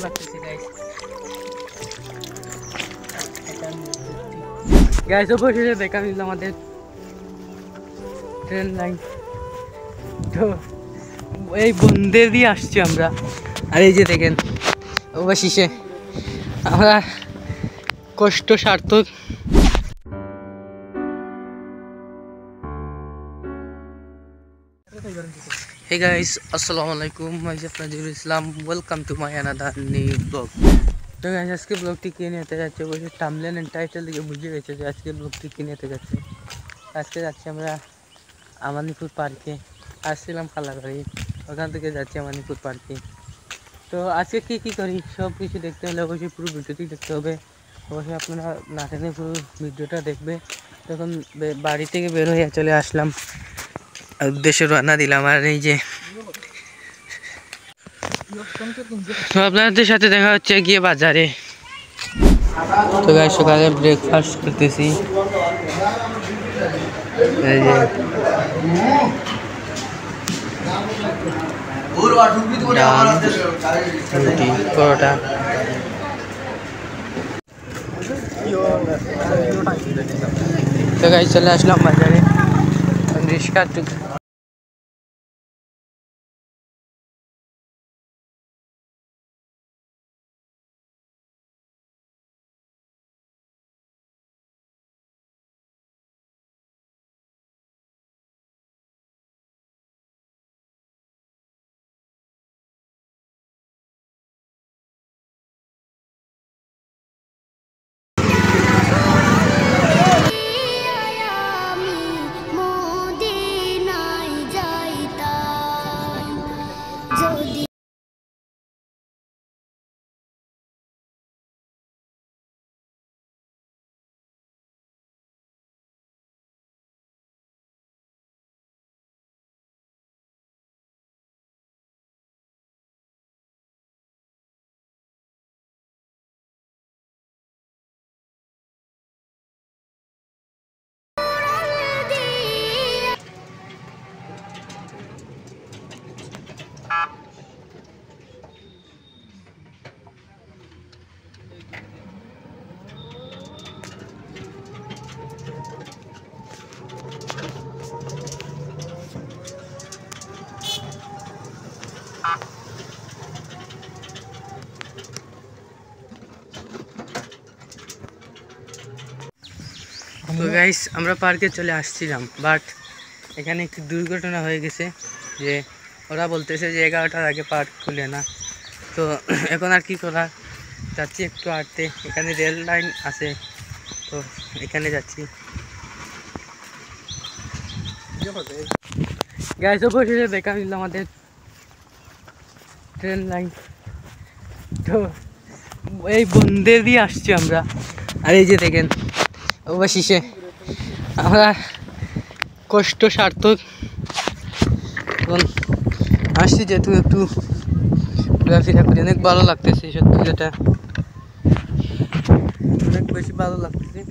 লাগতেছে গাইস অবশেষে দেখা মিলল আমাদের ট্রেন লাইন। তো এই বন্দে দিয়ে আসছি আমরা, আর এই যে দেখেন অবশেষে আমরা কষ্ট সার্থক। Hey guys, Assalamualaikum, मैं Nazirul Islam, welcome to my another new blog. तो गाइस আজকে ব্লগটি কি নিয়ে যেতে যাচ্ছে বলে থাম্বনেল এন্ড টাইটেল দেখে বুঝে গেছে যে আজকে ব্লগটি কি নিয়ে যেতে যাচ্ছে। আজকে যাচ্ছি আমরা আমানিপুর পার্কে। আসছিলাম খালাবাড়ি, ওখান থেকে যাচ্ছি আমানিপুর পার্কে। তো আজকে কি কি করি সব কিছু দেখতে হলে অবশ্যই পুরো ভিডিওটি দেখতে হবে। অবশ্যই আপনারা না টেনে পুরো ভিডিওটা দেখবে। তখন বাড়ি থেকে বের হয়ে চলে আসলাম, উদ্দেশ্যে রওনা দিলাম। আর এই যে আপনাদের সাথে দেখা হচ্ছে গিয়ে বাজারে। তো গাইস সকালে ব্রেকফাস্ট করতেছি, এই যে ডাল, রুটি, পরোটা। তো গাইস চলে আসলাম বাজারে, রিক্সা তো গাইস আমরা পার্কে চলে আসছিলাম, বাট এখানে একটি দুর্ঘটনা হয়ে গেছে যে ওরা বলতেছে যে 11টার আগে পার্ক খুলে না। তো এখন আর কি করা, যাচ্ছি একটু হাঁটতে। এখানে রেল লাইন আছে, তো এখানে যাচ্ছি। গাইস অবশেষে দেখা মিলল আমাদের ট্রেন লাইন। তো এই বন্দে দিয়ে আসছি আমরা, আর এই যে দেখেন অবশেষে আমরা কষ্ট সার্থক। এখন আসছি যেহেতু একটু ঘোরাফেরা করি, অনেক ভালো লাগতেছে সত্যি, যেটা অনেক বেশি ভালো লাগতেছে।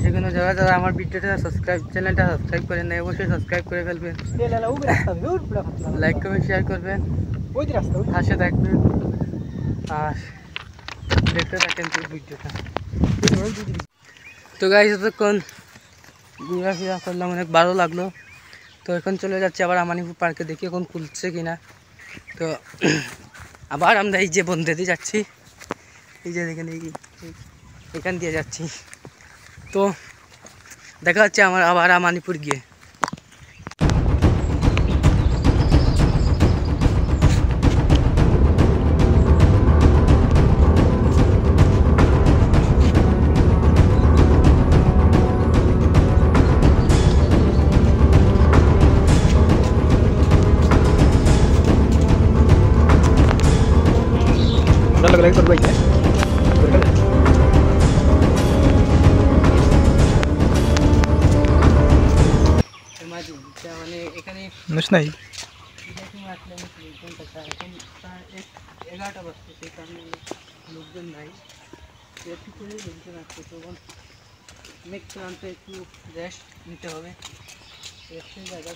সেখানে যারা যারা আমার ভিডিওটা চ্যানেলটা সাবস্ক্রাইব করেন না অবশ্যই সাবস্ক্রাইব করে ফেলবেন, লাইক করবেন, শেয়ার করবেন, পাশে থাকবেন আর দেখতে থাকেন ভিডিওটা। তো গাইস এতক্ষণ ঘোরাফেরা করলাম, অনেক ভালো লাগলো। তো এখন চলে যাচ্ছে আবার আমানিপুর পার্কে, দেখি এখন খুলছে কিনা। তো আবার আমরা এই যে বন্ধে দিয়ে যাচ্ছি, এই যে দেখেন এখান দিয়ে যাচ্ছি। তো দেখা যাচ্ছে আমার আবার আমানিপুর গিয়ে। মানে এখানে নাই 11টা বাজছে, সেই কারণে লোকজন নাই, একটু করে লোকজন আসছে। তখন নেক্সট রানতে একটু রেস্ট নিতে হবে, রেস্টের জায়গা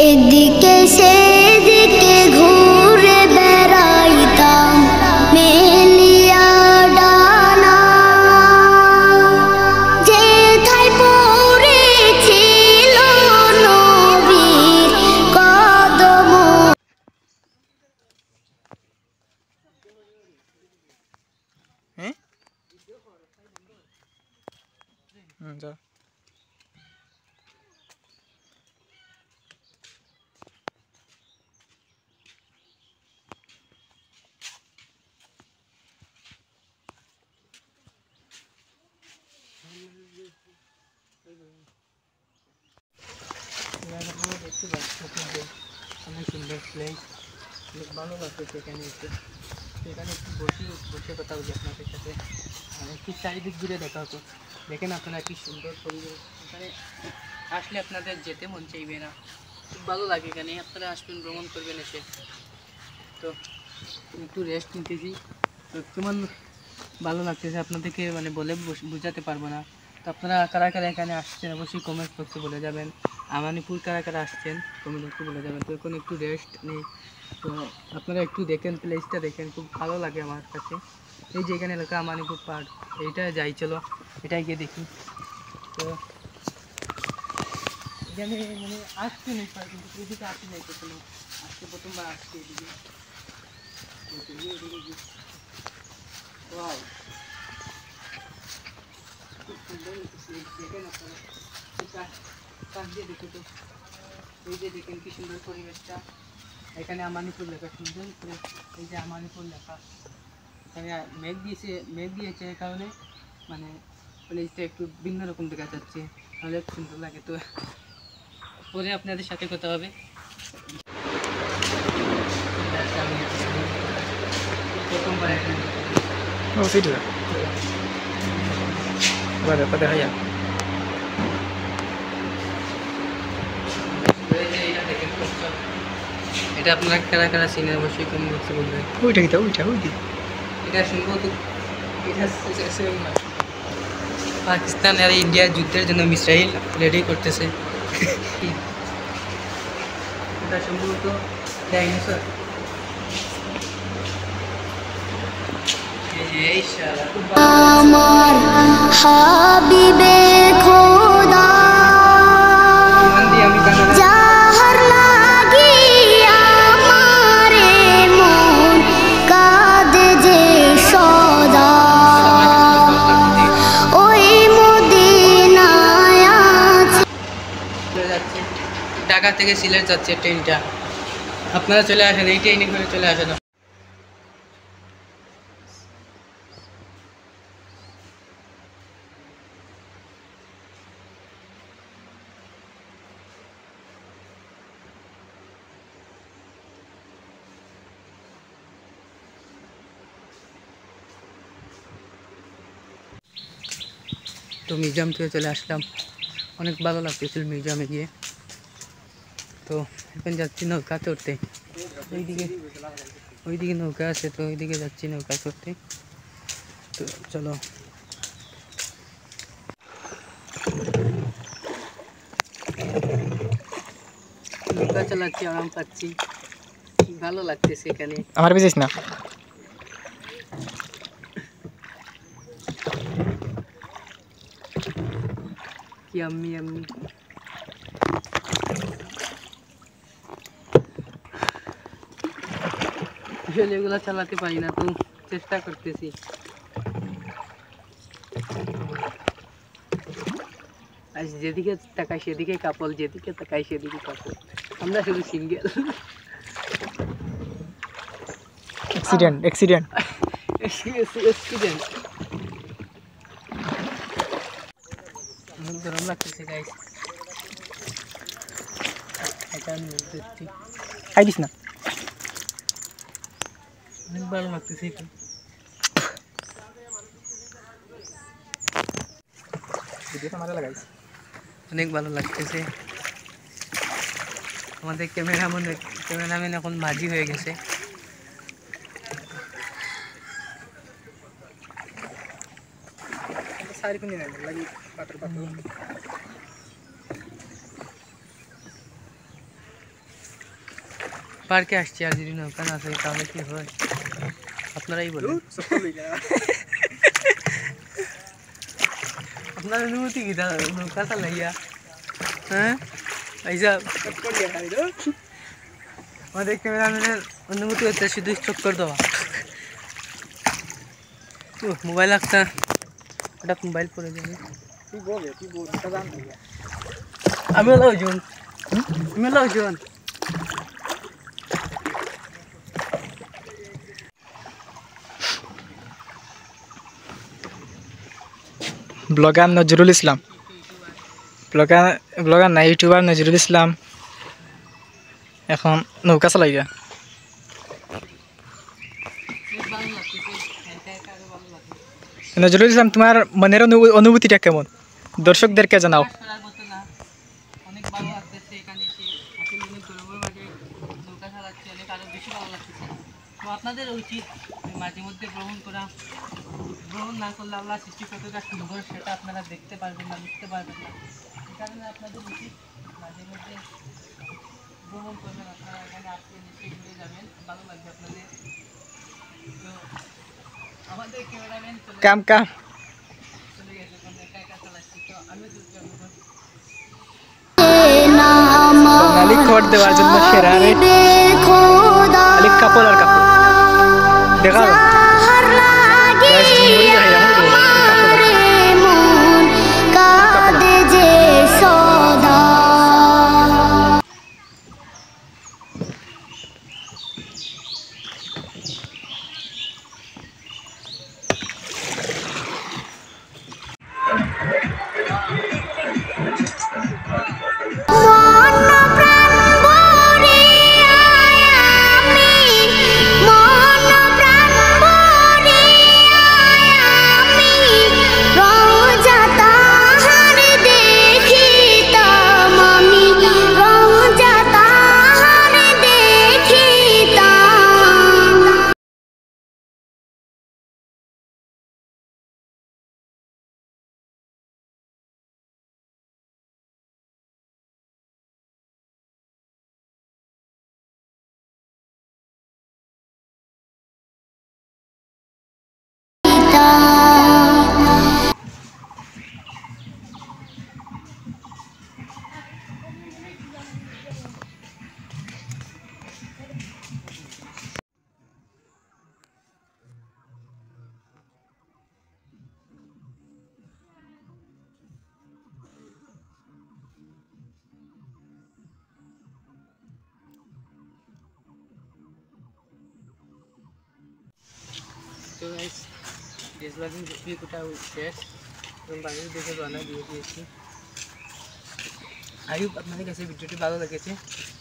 এদিকে সেদিকে ঘুরে বেড়াইতাম মেলিয়া ডানা, যেথায় পড়েছিল নবীর কদম। যা দেখতে পাচ্ছি অনেক সুন্দর প্লেস, অনেক ভালো লাগছে সেখানে এসে। সেখানে একটু বসে কথা বলি আপনাদের সাথে, একটু চারিদিক ঘুরে দেখা হতো। দেখেন আপনারা কি সুন্দর পরিবেশ, এখানে আসলে আপনাদের যেতে মন চাইবে না, খুব ভালো লাগে এখানে। আপনারা আসবেন, ভ্রমণ করবেন এসে। তো একটু রেস্ট নিতেছি, তো কেমন ভালো লাগতেছে আপনাদেরকে মানে বলে বোঝাতে পারবো না। তো আপনারা কারা কারা এখানে আসছেন অবশ্যই কমেন্ট বক্সে বলে যাবেন। আমানিপুর কারা কারা আসছেন কমেন্ট বক্সে বলে যাবেন। তো এখন একটু রেস্ট নেই, তো আপনারা একটু দেখেন, প্লেসটা দেখেন, খুব ভালো লাগে আমার কাছে। এই যে এখানে এলাকা আমানিপুর পার্ক, এইটা যাই, চলো এটাই গিয়ে দেখি। তো এখানে মানে আসছে নেই পার্ক, কিন্তু এদিকে আসে নাই কখনো, আজকে প্রথমবার আসছে এদিকে। ওয়াও, খুব সুন্দর দেখেন আপনারা, কাছ দিয়ে দেখো তো, এই যে দেখেন কি সুন্দর পরিবেশটা। এখানে আমানিপুর লেখা সুন্দর করে, এই যে আমানিপুর লেখা। এখানে মেঘ দিয়েছে এই কারণে মানে প্লেসটা একটু ভিন্ন রকম দেখা যাচ্ছে, অনেক সুন্দর লাগে। তো পরে আপনাদের সাথে কথা হবে। প্রথমবার এখানে ও সেটা pada haya এটা আপনারা কারা কারা চিনেন অবশ্যই কমেন্ট বক্সে বলবেন। ওইটা কিটা ওইটা ওইটা এটা সম্ভবত এটা পাকিস্তান আর ইন্ডিয়ার যুদ্ধের জন্য মিসাইল রেডি করতেছে। এটা সম্ভবত ডাইনোসর। এই শালা আমার হাবিবে খোদা, যাহার লাগিয়া আমারে মন কাঁদে যে সদা, ওই মদিনায় আছে। যাচ্ছে ঢাকা থেকে সিলেট যাচ্ছে ট্রেনটা, আপনারা চলে আসেন, এই ট্রেনে করে চলে আসেন। তো মিউজিয়াম থেকে চলে আসলাম, অনেক ভালো লাগতেছিল মিউজিয়ামে গিয়ে। তো এখন যাচ্ছি নৌকা চড়তে, ওইদিকে নৌকা আছে, তো ওইদিকে যাচ্ছি নৌকা চড়তে। তো চলো, নৌকা চালাচ্ছি, আরাম পাচ্ছি, ভালো লাগতেছে এখানে। আমার বুঝিস না কি আম্মি আম্মি আসলে এগুলো চালাতে পারি না, তো চেষ্টা করতেছি। আজ যেদিকে তাকাই সেদিকে কাপল, যেদিকে তাকাই সেদিকে কাপল, আমরা শুধু সিঙ্গেল। অ্যাক্সিডেন্ট অনেক গরম লাগতেছে গাইস, এটা আমি দেখছি, আইডিস না অনেক ভালো লাগতেছে এটা। ভিডিওটা মারা লাগাইছি অনেক ভালো লাগতেছে। আমাদের ক্যামেরাম্যান এখন মাঝি হয়ে গেছে। সারি কোন দিন লাগি পাথর পাথর পার্কে আসছি, আর যদি নৌকা না থাকে তাহলে কি হয় আপনারাই বলুন। আপনার অনুমতি কি নৌকা চালাইয়া? হ্যাঁ এইসব আমাদের ক্যামেরাম্যানের অনুমতি হচ্ছে শুধু চক্কর দেওয়া। মোবাইল একটা হঠাৎ মোবাইল পড়ে যাবে। আমি লোকজন ব্লগার নজরুল ইসলাম, ব্লগার না, ইউটিউবার নজরুল ইসলাম এখন নৌকা চালাইয়া। নজরুল ইসলাম, তোমার মনের অনুভূতিটা কেমন দর্শকদেরকে জানাও। অনেক ভালো লাগতেছে এখানে এসে, আসলে অনেক গৌরবের মাঝে নৌকা চালাচ্ছি, অনেক আরো বেশি ভালো লাগতেছে। তো আপনাদের উচিত মাঝে মধ্যে ভ্রমণ না করলে আল্লাহ সৃষ্টি কতটা সুন্দর সেটা আপনারা দেখতে পারবেন না, বুঝতে পারবেন না। এই কারণে আপনাদের উচিত মাঝে মধ্যে ভ্রমণ করবেন, আপনারা এখানে আসলে নিশ্চয়ই ঘুরে যাবেন, ভালো লাগবে আপনাদের। তো আমাদের ক্যামেরাম্যান কাম চলে গেছে, একা একা চালাচ্ছি, তো আমি সোনালি খড় দেওয়ার জন্য সেরা রে, খালি কাপড় আর কাপড় দেখা যাবে। তো গাইস ডিসপ্লেটিং ভিডিওটা শেষ এবং বাড়ির দেখে রওনা দিয়ে দিয়েছি। আই হোপ আপনাদের কাছে ভিডিওটি ভালো লেগেছে।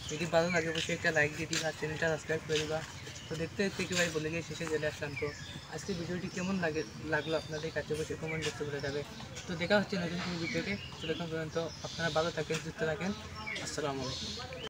যদি ভালো লাগে অবশ্যই একটা লাইক দিয়ে দিবা, চ্যানেলটা সাবস্ক্রাইব করে দিবা। তো দেখতে দেখতে একেবারে বলে গিয়ে শেষে চলে আসলাম। তো আজকে ভিডিওটি কেমন লাগলো আপনাদের কাছে অবশ্যই কমেন্ট করতে বলে যাবে। তো দেখা হচ্ছে নতুন কোনো ভিডিওতে। ততক্ষণ পর্যন্ত আপনারা ভালো থাকেন, সুস্থ থাকেন। আসসালামু আলাইকুম।